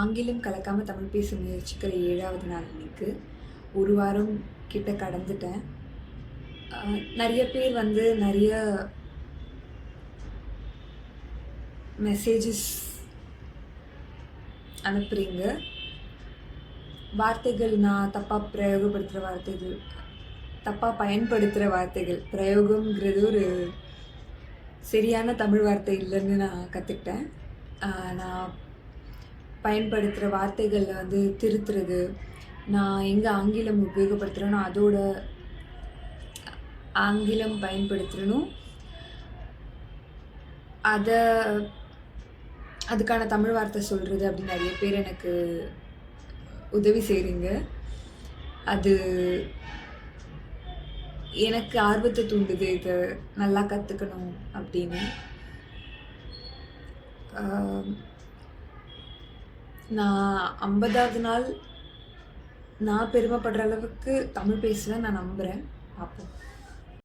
ஆங்கிலம் கலக்காமல் தமிழ் பேச முயற்சிக்கிற 7வது நாள் இன்னைக்கு. ஒரு வாரம் கிட்ட கடந்துட்டேன். நிறைய பேர் வந்து நிறைய மெசேஜஸ் அனுப்புகிறீங்க. வார்த்தைகள் நான் தப்பாக பிரயோகப்படுத்துகிற வார்த்தைகள், தப்பாக பயன்படுத்துகிற வார்த்தைகள், பிரயோகம்ங்கிறது ஒரு சரியான தமிழ் வார்த்தை இல்லைன்னு நான் கற்றுக்கிட்டேன். நான் பயன்படுத்துகிற வார்த்தைகளில் வந்து திருத்துறது, நான் எங்கே ஆங்கிலம் உபயோகப்படுத்துகிறேனோ அதோட ஆங்கிலம் பயன்படுத்துகிறனோ அதை அதுக்கான தமிழ் வார்த்தை சொல்கிறது அப்படின்னு நிறைய பேர் எனக்கு உதவி செய்கிறீங்க. அது எனக்கு ஆர்வத்தை தூண்டுது, இதை நல்லா கற்றுக்கணும் அப்படின்னு. நான் 50வது நாள் நான் பெருமைப்படுற அளவுக்கு தமிழ் பேசுவேன் நான் நம்புகிறேன். பார்ப்போம்.